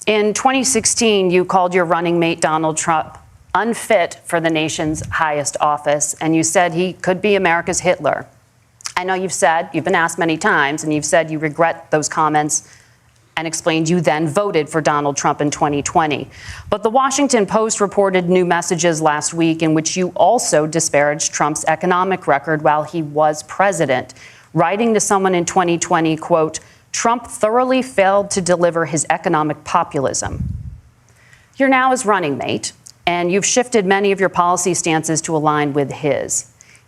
In 2016, you called your running mate Donald Trump unfit for the nation's highest office, and you said he could be America's Hitler. I know you've been asked many times, and you've said you regret those comments and explained you then voted for Donald Trump in 2020. But the Washington Post reported new messages last week in which you also disparaged Trump's economic record while he was president, writing to someone in 2020, quote, "Trump thoroughly failed to deliver his economic populism." You're now his running mate, and you've shifted many of your policy stances to align with his.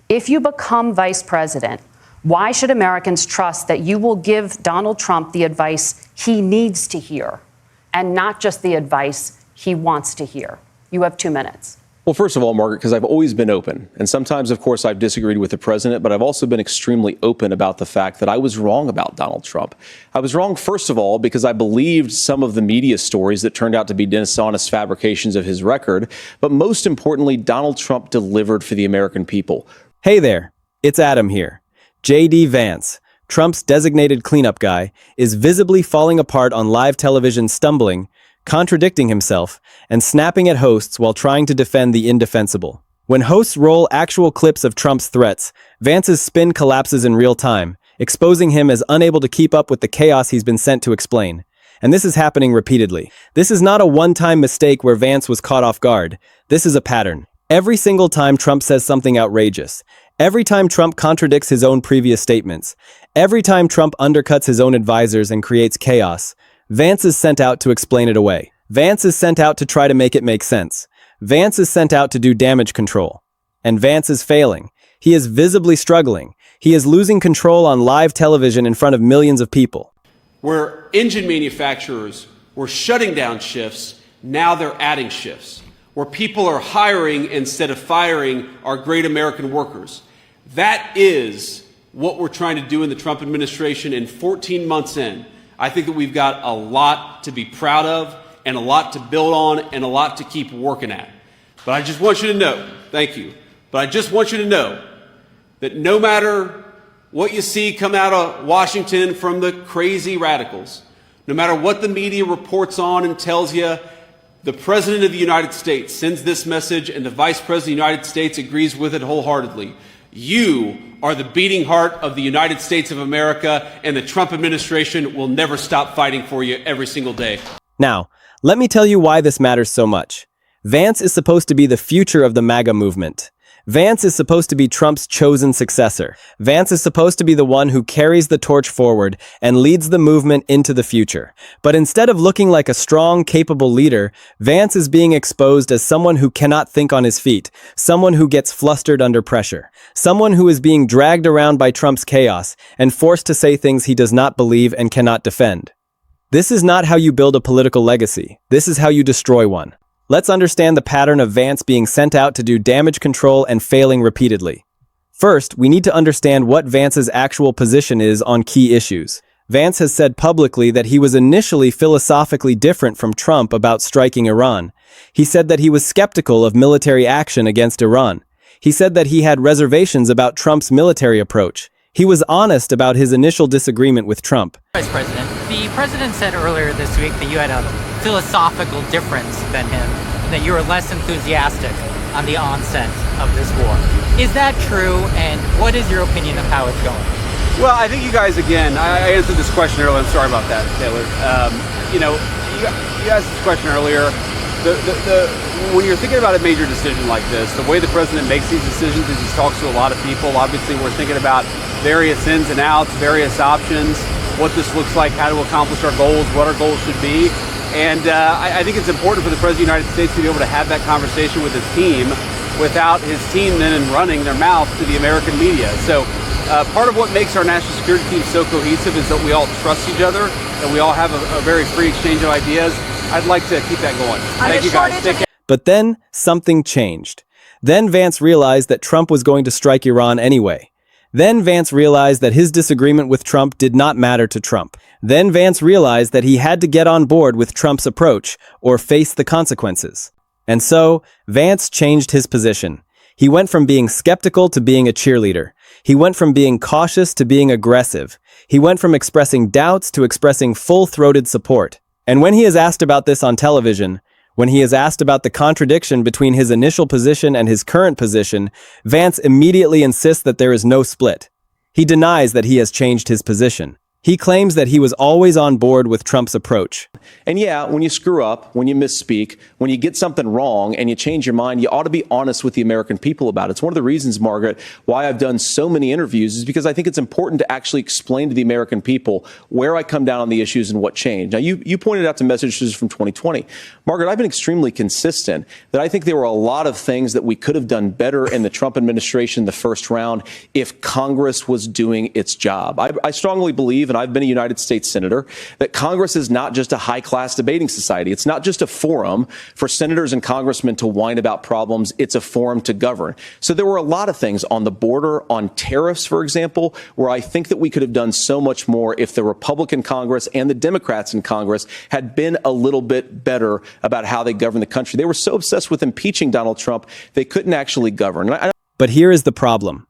If you become vice president, why should Americans trust that you will give Donald Trump the advice he needs to hear and not just the advice he wants to hear? You have 2 minutes. Well, first of all, Margaret, because I've always been open. And sometimes, of course, I've disagreed with the president, but I've also been extremely open about the fact that I was wrong about Donald Trump. I was wrong, first of all, because I believed some of the media stories that turned out to be dishonest fabrications of his record. But most importantly, Donald Trump delivered for the American people. Hey there, it's Adam here. J.D. Vance, Trump's designated cleanup guy, is visibly falling apart on live television, stumbling, contradicting himself, and snapping at hosts while trying to defend the indefensible. When hosts roll actual clips of Trump's threats, Vance's spin collapses in real time, exposing him as unable to keep up with the chaos he's been sent to explain. And this is happening repeatedly. This is not a one-time mistake where Vance was caught off guard. This is a pattern. Every single time Trump says something outrageous, every time Trump contradicts his own previous statements, every time Trump undercuts his own advisors and creates chaos, Vance is sent out to explain it away. Vance is sent out to try to make it make sense. Vance is sent out to do damage control. And Vance is failing. He is visibly struggling. He is losing control on live television in front of millions of people. Where engine manufacturers were shutting down shifts, now they're adding shifts. Where people are hiring instead of firing our great American workers. That is what we're trying to do in the Trump administration, and 14 months in, I think that we've got a lot to be proud of and a lot to build on and a lot to keep working at. But I just want you to know, thank you, but I just want you to know that no matter what you see come out of Washington from the crazy radicals, no matter what the media reports on and tells you, the President of the United States sends this message and the Vice President of the United States agrees with it wholeheartedly. You are the beating heart of the United States of America, and the Trump administration will never stop fighting for you every single day. Now, let me tell you why this matters so much. Vance is supposed to be the future of the MAGA movement. Vance is supposed to be Trump's chosen successor. Vance is supposed to be the one who carries the torch forward and leads the movement into the future. But instead of looking like a strong, capable leader, Vance is being exposed as someone who cannot think on his feet, someone who gets flustered under pressure, someone who is being dragged around by Trump's chaos and forced to say things he does not believe and cannot defend. This is not how you build a political legacy. This is how you destroy one. Let's understand the pattern of Vance being sent out to do damage control and failing repeatedly. First, we need to understand what Vance's actual position is on key issues. Vance has said publicly that he was initially philosophically different from Trump about striking Iran. He said that he was skeptical of military action against Iran. He said that he had reservations about Trump's military approach. He was honest about his initial disagreement with Trump. Vice President, the president said earlier this week that you had a philosophical difference than him, and that you were less enthusiastic on the onset of this war. Is that true, and what is your opinion of how it's going? Well, I think you guys, again, I answered this question earlier. I'm sorry about that, Taylor. You asked this question earlier. When you're thinking about a major decision like this, the way the president makes these decisions is he talks to a lot of people. Obviously, we're thinking about various ins and outs, various options, what this looks like, how to accomplish our goals, what our goals should be. And I think it's important for the President of the United States to be able to have that conversation with his team without his team then running their mouth to the American media. So part of what makes our national security team so cohesive is that we all trust each other and we all have a very free exchange of ideas. I'd like to keep that going. Thank you guys. Take care. But then something changed. Then Vance realized that Trump was going to strike Iran anyway. Then Vance realized that his disagreement with Trump did not matter to Trump. Then Vance realized that he had to get on board with Trump's approach or face the consequences. And so, Vance changed his position. He went from being skeptical to being a cheerleader. He went from being cautious to being aggressive. He went from expressing doubts to expressing full-throated support. And when he is asked about this on television, when he is asked about the contradiction between his initial position and his current position, Vance immediately insists that there is no split. He denies that he has changed his position. He claims that he was always on board with Trump's approach. And yeah, when you screw up, when you misspeak, when you get something wrong and you change your mind, you ought to be honest with the American people about it. It's one of the reasons, Margaret, why I've done so many interviews is because I think it's important to actually explain to the American people where I come down on the issues and what changed. Now, you pointed out the messages from 2020. Margaret, I've been extremely consistent that I think there were a lot of things that we could have done better in the Trump administration the first round if Congress was doing its job. I strongly believe, and I've been a United States Senator, that Congress is not just a high-class debating society. It's not just a forum for senators and congressmen to whine about problems. It's a forum to govern. So there were a lot of things on the border, on tariffs, for example, where I think that we could have done so much more if the Republican Congress and the Democrats in Congress had been a little bit better about how they govern the country. They were so obsessed with impeaching Donald Trump, they couldn't actually govern. But here is the problem.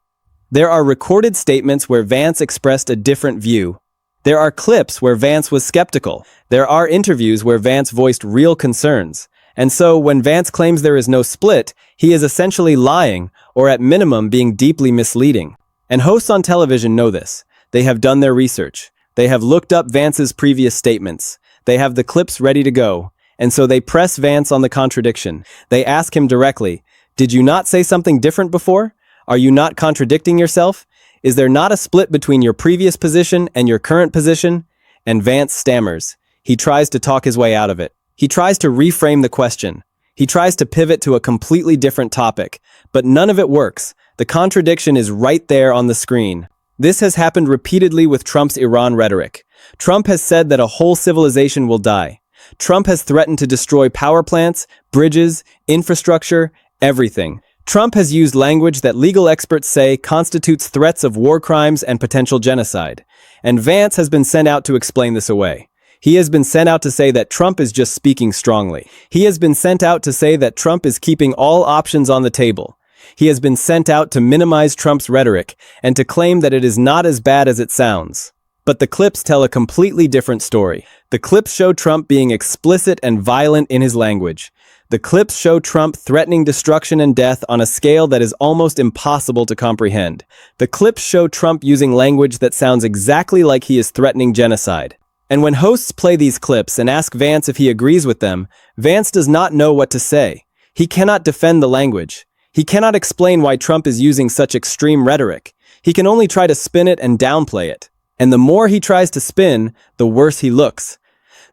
There are recorded statements where Vance expressed a different view. There are clips where Vance was skeptical. There are interviews where Vance voiced real concerns. And so when Vance claims there is no split, he is essentially lying, or at minimum being deeply misleading. And hosts on television know this. They have done their research. They have looked up Vance's previous statements. They have the clips ready to go. And so they press Vance on the contradiction. They ask him directly, "Did you not say something different before? Are you not contradicting yourself? Is there not a split between your previous position and your current position?" And Vance stammers. He tries to talk his way out of it. He tries to reframe the question. He tries to pivot to a completely different topic. But none of it works. The contradiction is right there on the screen. This has happened repeatedly with Trump's Iran rhetoric. Trump has said that a whole civilization will die. Trump has threatened to destroy power plants, bridges, infrastructure, everything. Trump has used language that legal experts say constitutes threats of war crimes and potential genocide. And Vance has been sent out to explain this away. He has been sent out to say that Trump is just speaking strongly. He has been sent out to say that Trump is keeping all options on the table. He has been sent out to minimize Trump's rhetoric and to claim that it is not as bad as it sounds. But the clips tell a completely different story. The clips show Trump being explicit and violent in his language. The clips show Trump threatening destruction and death on a scale that is almost impossible to comprehend. The clips show Trump using language that sounds exactly like he is threatening genocide. And when hosts play these clips and ask Vance if he agrees with them, Vance does not know what to say. He cannot defend the language. He cannot explain why Trump is using such extreme rhetoric. He can only try to spin it and downplay it. And the more he tries to spin, the worse he looks.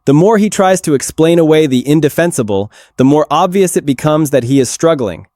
The more he tries to explain away the indefensible, the more obvious it becomes that he is struggling.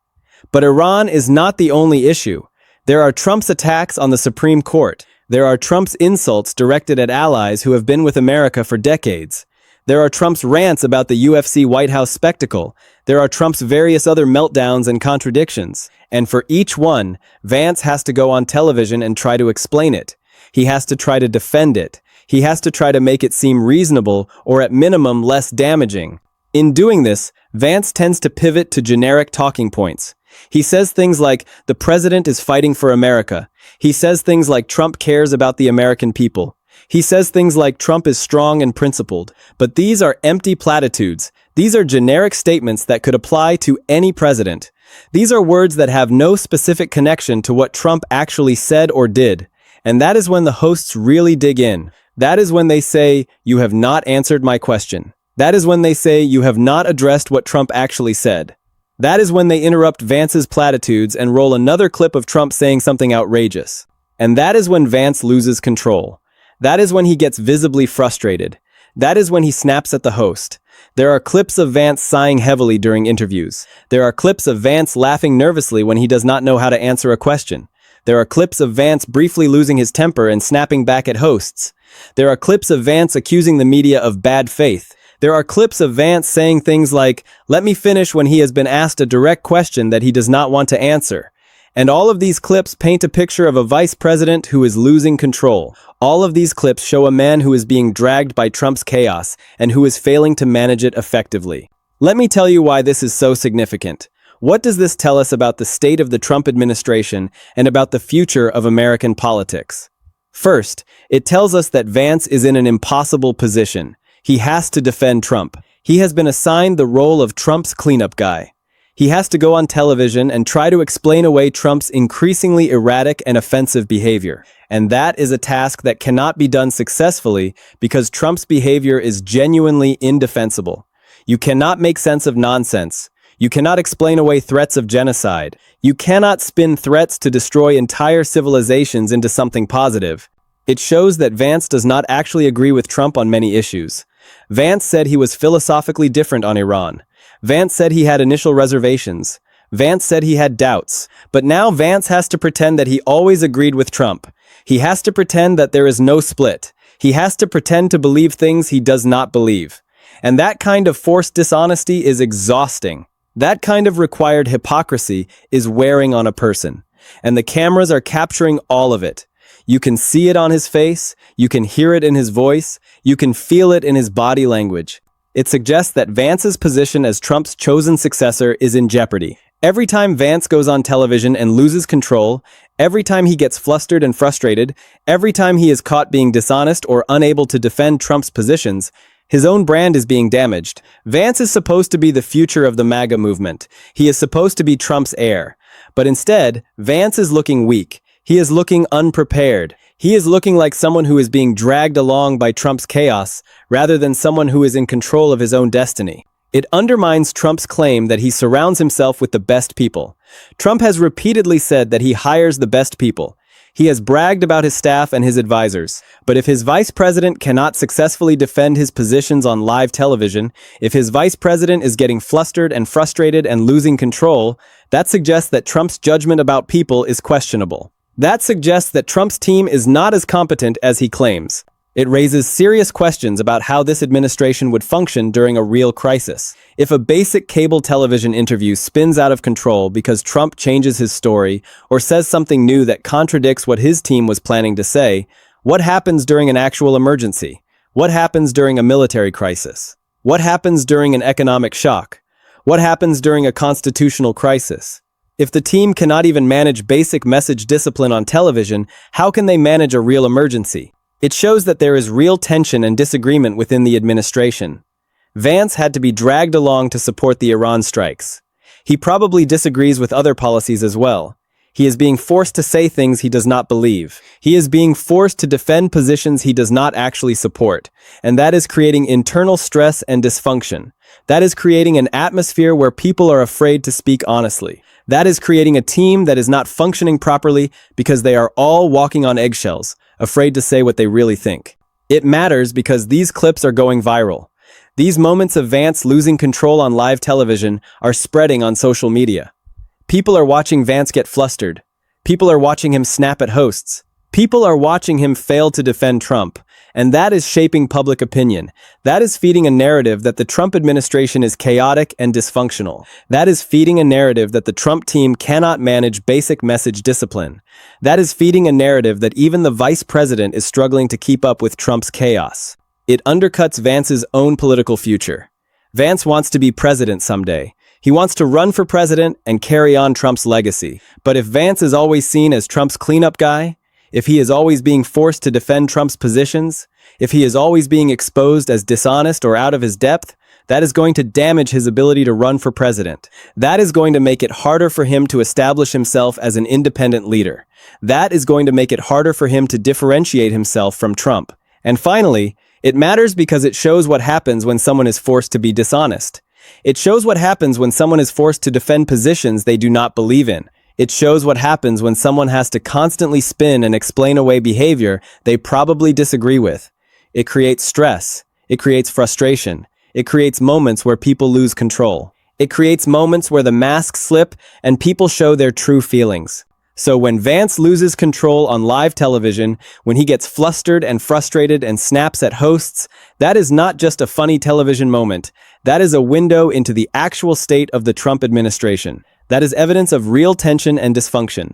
But Iran is not the only issue. There are Trump's attacks on the Supreme Court. There are Trump's insults directed at allies who have been with America for decades. There are Trump's rants about the UFC White House spectacle. There are Trump's various other meltdowns and contradictions. And for each one, Vance has to go on television and try to explain it. He has to try to defend it. He has to try to make it seem reasonable or at minimum less damaging. In doing this, Vance tends to pivot to generic talking points. He says things like, the president is fighting for America. He says things like Trump cares about the American people. He says things like Trump is strong and principled. But these are empty platitudes. These are generic statements that could apply to any president. These are words that have no specific connection to what Trump actually said or did. And that is when the hosts really dig in. That is when they say, you have not answered my question. That is when they say, you have not addressed what Trump actually said. That is when they interrupt Vance's platitudes and roll another clip of Trump saying something outrageous. And that is when Vance loses control. That is when he gets visibly frustrated. That is when he snaps at the host. There are clips of Vance sighing heavily during interviews. There are clips of Vance laughing nervously when he does not know how to answer a question. There are clips of Vance briefly losing his temper and snapping back at hosts. There are clips of Vance accusing the media of bad faith. There are clips of Vance saying things like, let me finish, when he has been asked a direct question that he does not want to answer. And all of these clips paint a picture of a vice president who is losing control. All of these clips show a man who is being dragged by Trump's chaos and who is failing to manage it effectively. Let me tell you why this is so significant. What does this tell us about the state of the Trump administration and about the future of American politics? First, it tells us that Vance is in an impossible position. He has to defend Trump. He has been assigned the role of Trump's cleanup guy. He has to go on television and try to explain away Trump's increasingly erratic and offensive behavior. And that is a task that cannot be done successfully because Trump's behavior is genuinely indefensible. You cannot make sense of nonsense. You cannot explain away threats of genocide. You cannot spin threats to destroy entire civilizations into something positive. It shows that Vance does not actually agree with Trump on many issues. Vance said he was philosophically different on Iran. Vance said he had initial reservations. Vance said he had doubts. But now Vance has to pretend that he always agreed with Trump. He has to pretend that there is no split. He has to pretend to believe things he does not believe. And that kind of forced dishonesty is exhausting. That kind of required hypocrisy is wearing on a person. And the cameras are capturing all of it. You can see it on his face. You can hear it in his voice. You can feel it in his body language. It suggests that Vance's position as Trump's chosen successor is in jeopardy. Every time Vance goes on television and loses control, every time he gets flustered and frustrated, every time he is caught being dishonest or unable to defend Trump's positions, his own brand is being damaged. Vance is supposed to be the future of the MAGA movement. He is supposed to be Trump's heir. But instead, Vance is looking weak. He is looking unprepared. He is looking like someone who is being dragged along by Trump's chaos, rather than someone who is in control of his own destiny. It undermines Trump's claim that he surrounds himself with the best people. Trump has repeatedly said that he hires the best people. He has bragged about his staff and his advisors. But if his vice president cannot successfully defend his positions on live television, if his vice president is getting flustered and frustrated and losing control, that suggests that Trump's judgment about people is questionable. That suggests that Trump's team is not as competent as he claims. It raises serious questions about how this administration would function during a real crisis. If a basic cable television interview spins out of control because Trump changes his story or says something new that contradicts what his team was planning to say, what happens during an actual emergency? What happens during a military crisis? What happens during an economic shock? What happens during a constitutional crisis? If the team cannot even manage basic message discipline on television, how can they manage a real emergency? It shows that there is real tension and disagreement within the administration. Vance had to be dragged along to support the Iran strikes. He probably disagrees with other policies as well. He is being forced to say things he does not believe. He is being forced to defend positions he does not actually support. And that is creating internal stress and dysfunction. That is creating an atmosphere where people are afraid to speak honestly. That is creating a team that is not functioning properly because they are all walking on eggshells, afraid to say what they really think. It matters because these clips are going viral. These moments of Vance losing control on live television are spreading on social media. People are watching Vance get flustered. People are watching him snap at hosts. People are watching him fail to defend Trump. And that is shaping public opinion. That is feeding a narrative that the Trump administration is chaotic and dysfunctional. That is feeding a narrative that the Trump team cannot manage basic message discipline. That is feeding a narrative that even the vice president is struggling to keep up with Trump's chaos. It undercuts Vance's own political future. Vance wants to be president someday. He wants to run for president and carry on Trump's legacy. But if Vance is always seen as Trump's cleanup guy, if he is always being forced to defend Trump's positions, if he is always being exposed as dishonest or out of his depth, that is going to damage his ability to run for president. That is going to make it harder for him to establish himself as an independent leader. That is going to make it harder for him to differentiate himself from Trump. And finally, it matters because it shows what happens when someone is forced to be dishonest. It shows what happens when someone is forced to defend positions they do not believe in. It shows what happens when someone has to constantly spin and explain away behavior they probably disagree with. It creates stress. It creates frustration. It creates moments where people lose control. It creates moments where the masks slip and people show their true feelings. So when Vance loses control on live television, when he gets flustered and frustrated and snaps at hosts, that is not just a funny television moment. That is a window into the actual state of the Trump administration. That is evidence of real tension and dysfunction.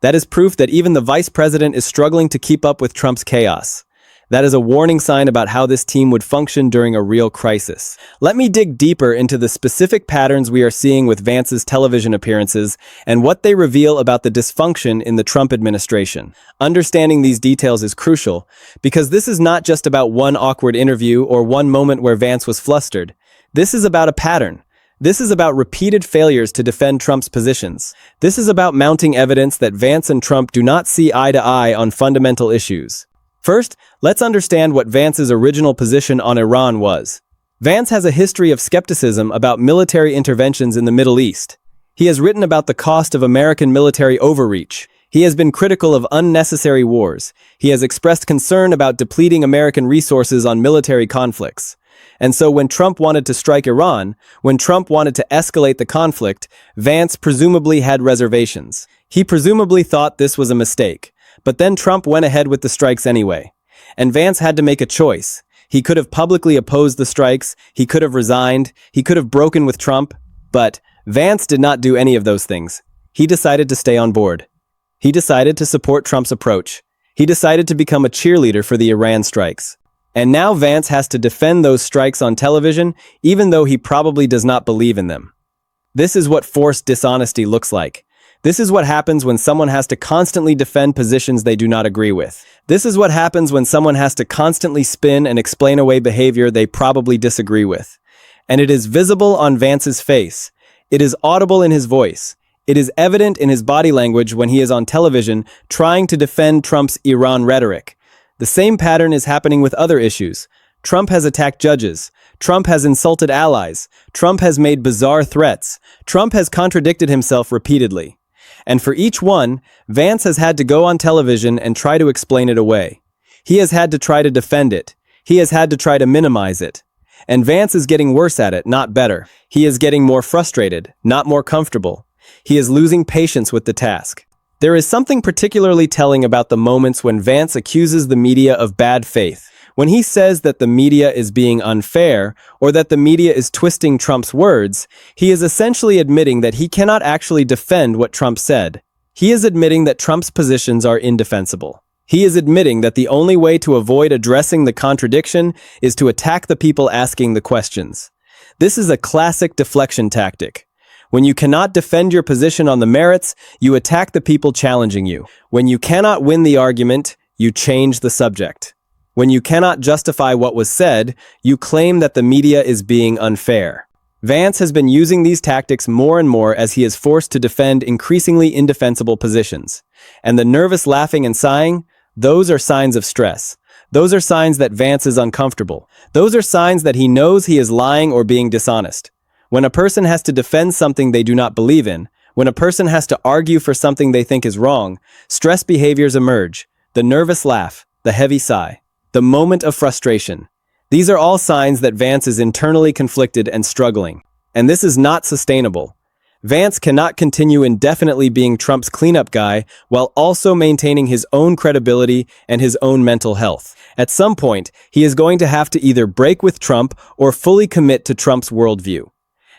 That is proof that even the vice president is struggling to keep up with Trump's chaos. That is a warning sign about how this team would function during a real crisis. Let me dig deeper into the specific patterns we are seeing with Vance's television appearances and what they reveal about the dysfunction in the Trump administration. Understanding these details is crucial because this is not just about one awkward interview or one moment where Vance was flustered. This is about a pattern. This is about repeated failures to defend Trump's positions. This is about mounting evidence that Vance and Trump do not see eye to eye on fundamental issues. First, let's understand what Vance's original position on Iran was. Vance has a history of skepticism about military interventions in the Middle East. He has written about the cost of American military overreach. He has been critical of unnecessary wars. He has expressed concern about depleting American resources on military conflicts. And so when Trump wanted to strike Iran, when Trump wanted to escalate the conflict, Vance presumably had reservations. He presumably thought this was a mistake. But then Trump went ahead with the strikes anyway. And Vance had to make a choice. He could have publicly opposed the strikes, he could have resigned, he could have broken with Trump, but Vance did not do any of those things. He decided to stay on board. He decided to support Trump's approach. He decided to become a cheerleader for the Iran strikes. And now Vance has to defend those strikes on television, even though he probably does not believe in them. This is what forced dishonesty looks like. This is what happens when someone has to constantly defend positions they do not agree with. This is what happens when someone has to constantly spin and explain away behavior they probably disagree with. And it is visible on Vance's face. It is audible in his voice. It is evident in his body language when he is on television trying to defend Trump's Iran rhetoric. The same pattern is happening with other issues. Trump has attacked judges. Trump has insulted allies. Trump has made bizarre threats. Trump has contradicted himself repeatedly. And for each one, Vance has had to go on television and try to explain it away. He has had to try to defend it. He has had to try to minimize it. And Vance is getting worse at it, not better. He is getting more frustrated, not more comfortable. He is losing patience with the task. There is something particularly telling about the moments when Vance accuses the media of bad faith. When he says that the media is being unfair, or that the media is twisting Trump's words, he is essentially admitting that he cannot actually defend what Trump said. He is admitting that Trump's positions are indefensible. He is admitting that the only way to avoid addressing the contradiction is to attack the people asking the questions. This is a classic deflection tactic. When you cannot defend your position on the merits, you attack the people challenging you. When you cannot win the argument, you change the subject. When you cannot justify what was said, you claim that the media is being unfair. Vance has been using these tactics more and more as he is forced to defend increasingly indefensible positions. And the nervous laughing and sighing, those are signs of stress. Those are signs that Vance is uncomfortable. Those are signs that he knows he is lying or being dishonest. When a person has to defend something they do not believe in, when a person has to argue for something they think is wrong, stress behaviors emerge. The nervous laugh, the heavy sigh. The moment of frustration. These are all signs that Vance is internally conflicted and struggling. And this is not sustainable. Vance cannot continue indefinitely being Trump's cleanup guy while also maintaining his own credibility and his own mental health. At some point, he is going to have to either break with Trump or fully commit to Trump's worldview.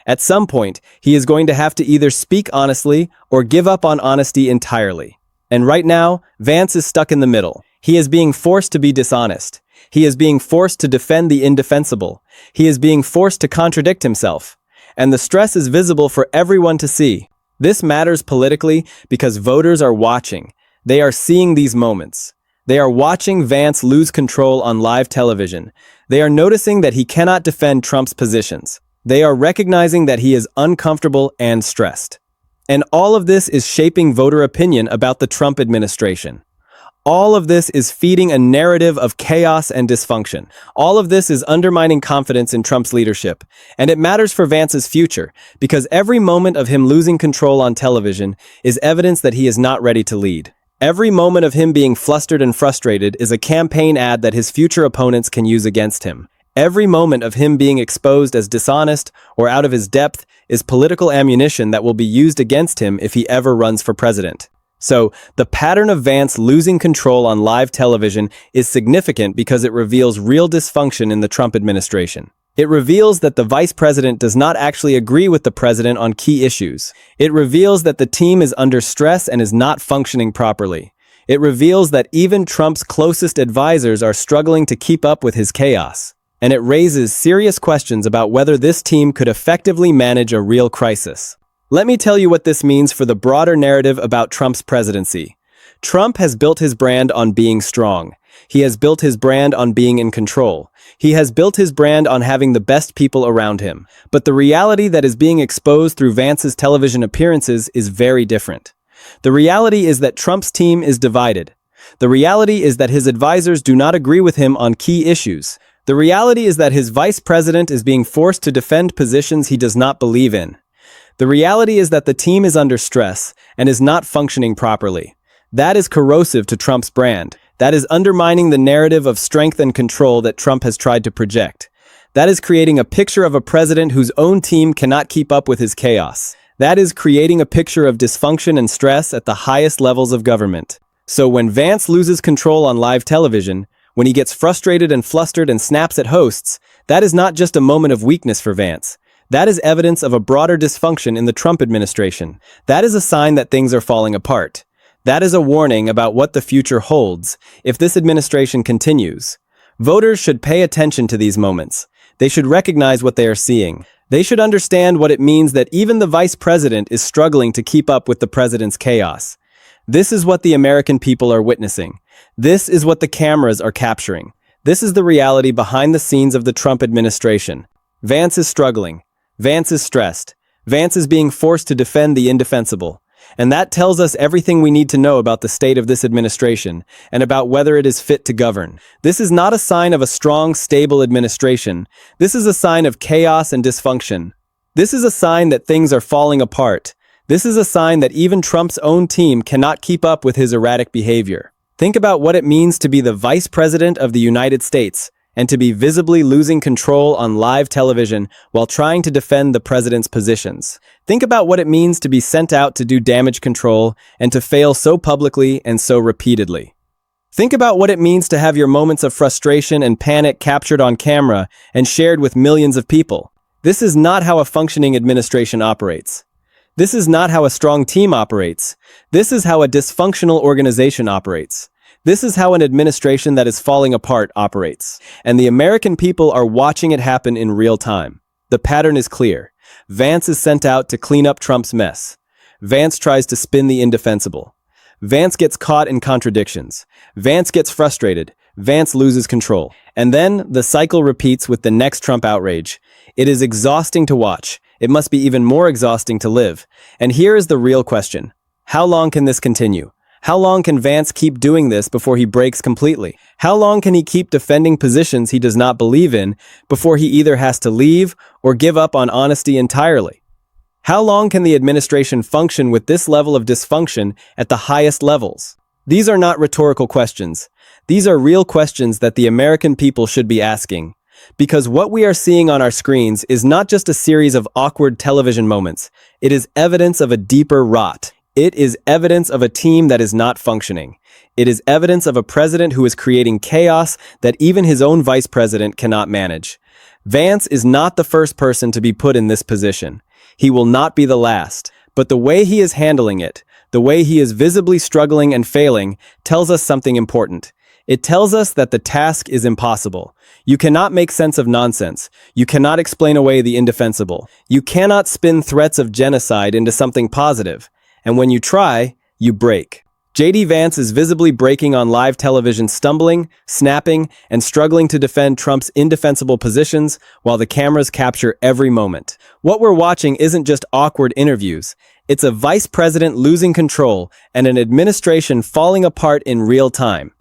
At some point, he is going to have to either speak honestly or give up on honesty entirely. And right now, Vance is stuck in the middle. He is being forced to be dishonest. He is being forced to defend the indefensible. He is being forced to contradict himself. And the stress is visible for everyone to see. This matters politically because voters are watching. They are seeing these moments. They are watching Vance lose control on live television. They are noticing that he cannot defend Trump's positions. They are recognizing that he is uncomfortable and stressed. And all of this is shaping voter opinion about the Trump administration. All of this is feeding a narrative of chaos and dysfunction. All of this is undermining confidence in Trump's leadership. And it matters for Vance's future, because every moment of him losing control on television is evidence that he is not ready to lead. Every moment of him being flustered and frustrated is a campaign ad that his future opponents can use against him. Every moment of him being exposed as dishonest or out of his depth is political ammunition that will be used against him if he ever runs for president. So, the pattern of Vance losing control on live television is significant because it reveals real dysfunction in the Trump administration. It reveals that the vice president does not actually agree with the president on key issues. It reveals that the team is under stress and is not functioning properly. It reveals that even Trump's closest advisors are struggling to keep up with his chaos. And it raises serious questions about whether this team could effectively manage a real crisis. Let me tell you what this means for the broader narrative about Trump's presidency. Trump has built his brand on being strong. He has built his brand on being in control. He has built his brand on having the best people around him. But the reality that is being exposed through Vance's television appearances is very different. The reality is that Trump's team is divided. The reality is that his advisors do not agree with him on key issues. The reality is that his vice president is being forced to defend positions he does not believe in. The reality is that the team is under stress and is not functioning properly. That is corrosive to Trump's brand. That is undermining the narrative of strength and control that Trump has tried to project. That is creating a picture of a president whose own team cannot keep up with his chaos. That is creating a picture of dysfunction and stress at the highest levels of government. So when Vance loses control on live television, when he gets frustrated and flustered and snaps at hosts, that is not just a moment of weakness for Vance. That is evidence of a broader dysfunction in the Trump administration. That is a sign that things are falling apart. That is a warning about what the future holds if this administration continues. Voters should pay attention to these moments. They should recognize what they are seeing. They should understand what it means that even the vice president is struggling to keep up with the president's chaos. This is what the American people are witnessing. This is what the cameras are capturing. This is the reality behind the scenes of the Trump administration. Vance is struggling. Vance is stressed. Vance is being forced to defend the indefensible. And that tells us everything we need to know about the state of this administration and about whether it is fit to govern. This is not a sign of a strong, stable administration. This is a sign of chaos and dysfunction. This is a sign that things are falling apart. This is a sign that even Trump's own team cannot keep up with his erratic behavior. Think about what it means to be the vice president of the United States and to be visibly losing control on live television while trying to defend the president's positions. Think about what it means to be sent out to do damage control and to fail so publicly and so repeatedly. Think about what it means to have your moments of frustration and panic captured on camera and shared with millions of people. This is not how a functioning administration operates. This is not how a strong team operates. This is how a dysfunctional organization operates. This is how an administration that is falling apart operates. And the American people are watching it happen in real time. The pattern is clear. Vance is sent out to clean up Trump's mess. Vance tries to spin the indefensible. Vance gets caught in contradictions. Vance gets frustrated. Vance loses control. And then the cycle repeats with the next Trump outrage. It is exhausting to watch. It must be even more exhausting to live. And here is the real question. How long can this continue? How long can Vance keep doing this before he breaks completely? How long can he keep defending positions he does not believe in before he either has to leave or give up on honesty entirely? How long can the administration function with this level of dysfunction at the highest levels? These are not rhetorical questions. These are real questions that the American people should be asking. Because what we are seeing on our screens is not just a series of awkward television moments. It is evidence of a deeper rot. It is evidence of a team that is not functioning. It is evidence of a president who is creating chaos that even his own vice president cannot manage. Vance is not the first person to be put in this position. He will not be the last. But the way he is handling it, the way he is visibly struggling and failing, tells us something important. It tells us that the task is impossible. You cannot make sense of nonsense. You cannot explain away the indefensible. You cannot spin threats of genocide into something positive. And when you try, you break. J.D. Vance is visibly breaking on live television, stumbling, snapping, and struggling to defend Trump's indefensible positions while the cameras capture every moment. What we're watching isn't just awkward interviews. It's a vice president losing control and an administration falling apart in real time.